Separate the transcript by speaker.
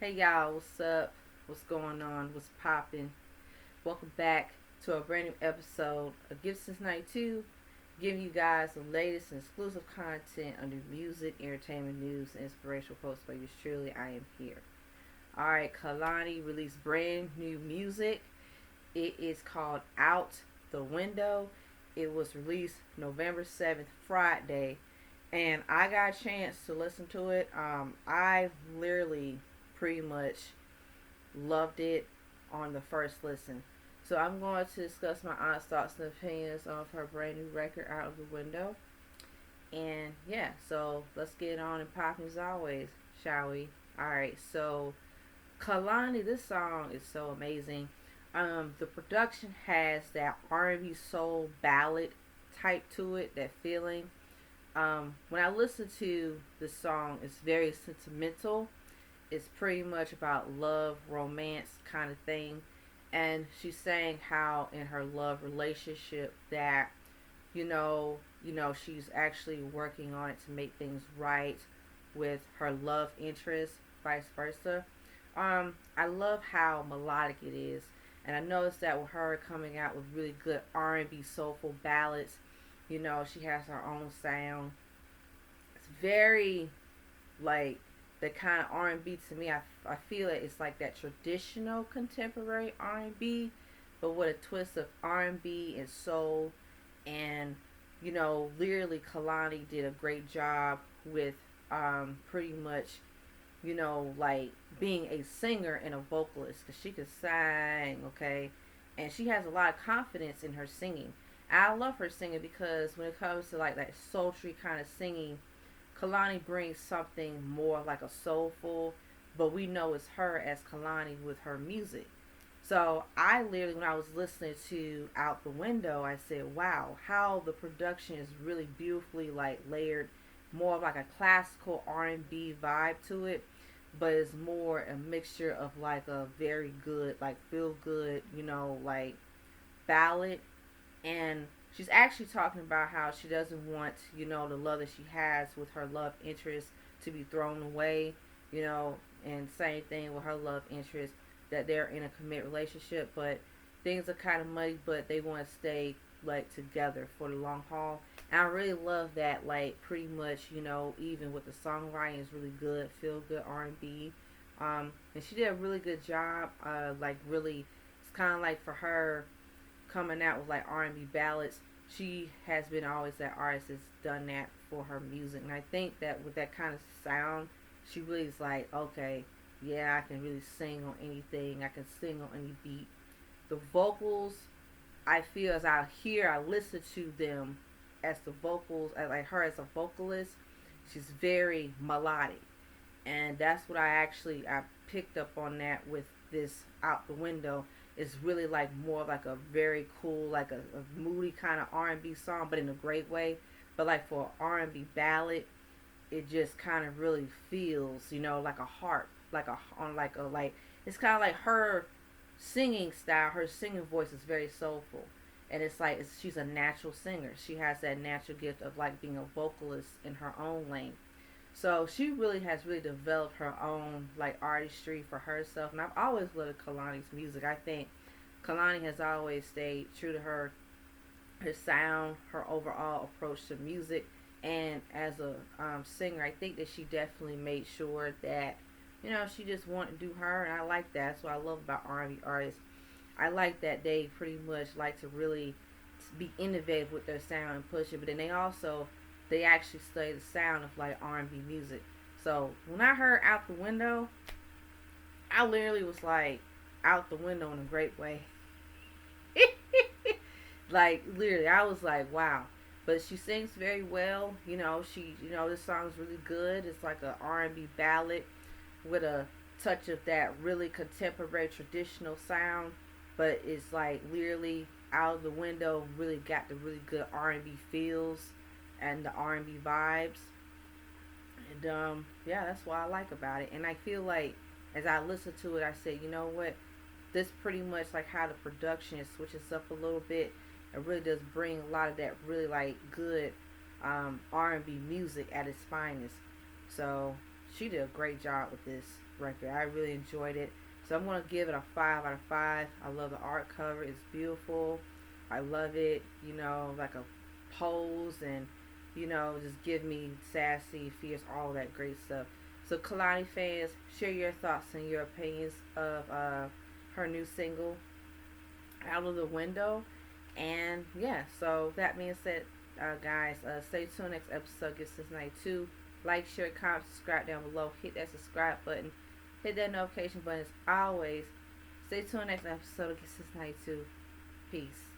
Speaker 1: Hey y'all, what's up? What's going on? What's popping? Welcome back to a brand new episode of Gift Since 92, giving you guys the latest and exclusive content under music, entertainment, news, and inspirational posts by yours truly. I am here. Alright, Kehlani released brand new music. It is called Out the Window. It was released November 7th, Friday, and I got a chance to listen to it. I literally pretty much loved it on the first listen. So I'm going to discuss my honest thoughts and opinions of her brand new record, Out of the Window. And yeah, so let's get on and popping as always, shall we? Alright, so Kalani, this song is so amazing. The production has that R&B soul ballad type to it, that feeling. When I listen to this song, it's very sentimental. It's pretty much about love, romance kind of thing. And she's saying how in her love relationship that, she's actually working on it to make things right with her love interest, vice versa. I love how melodic it is. And I noticed that with her coming out with really good R&B soulful ballads, she has her own sound. It's very like the kind of R&B to me. I feel it's like that traditional contemporary R&B, but with a twist of R&B and soul. And lyrically, Kalani did a great job with pretty much like being a singer and a vocalist because she could sing, okay, and she has a lot of confidence in her singing. I love her singing because when it comes to like that sultry kind of singing, Kalani brings something more like a soulful, but we know it's her as Kalani with her music. So I literally, when I was listening to Out the Window, I said, "Wow, how the production is really beautifully like layered, more of like a classical R&B vibe to it, but it's more a mixture of like a very good, like feel good, like ballad." And she's actually talking about how she doesn't want the love that she has with her love interest to be thrown away, you know and same thing with her love interest, that they're in a commit relationship, but things are kind of muddy, but they want to stay like together for the long haul. And I really love that, like pretty much, even with the songwriting is really good, feel good R&B. And she did a really good job, like really, it's kind of like for her coming out with like R&B ballads. She has been always that artist that's done that for her music, and I think that with that kind of sound, she really is like, okay, yeah, I can really sing on anything. I can sing on any beat. The vocals, I feel as I listen to them as the vocals, as like her as a vocalist, she's very melodic, and that's what I picked up on that with this Out the Window. It's really like more like a very cool, like a moody kind of R&B song, but in a great way. But like for an R&B ballad, it just kind of really feels, like a harp, like a on like a like it's kind of like her singing style. Her singing voice is very soulful, and she's a natural singer. She has that natural gift of like being a vocalist in her own lane. So she really has really developed her own like artistry for herself, and I've always loved Kalani's music. I think Kalani has always stayed true to her sound, her overall approach to music, and as a singer, I think that she definitely made sure that she just wanted to do her, and I like that. That's what I love about R&B artists. I like that they pretty much like to really be innovative with their sound and push it, but then they actually study the sound of like R&B music. So when I heard Out the Window, I literally was like out the window in a great way. Like literally, I was like, wow. But she sings very well. This song's really good. It's like a R&B ballad with a touch of that really contemporary traditional sound, but it's like literally Out of the Window really got the really good R&B feels and the R&B vibes. And yeah, that's what I like about it. And I feel like as I listen to it, I say, you know what? This pretty much like how the production switches up a little bit. It really does bring a lot of that really like good R&B music at its finest. So she did a great job with this record. I really enjoyed it. So I'm gonna give it a 5 out of 5. I love the art cover. It's beautiful. I love it. You know, like a pose and just give me sassy, fierce, all that great stuff. So Kehlani fans, share your thoughts and your opinions of her new single, Out of the Window. And yeah, so that being said, guys, stay tuned. Next episode gets this night too. Like, share, comment, subscribe down below. Hit that subscribe button. Hit that notification button as always. Stay tuned. Next episode gets this night too. Peace.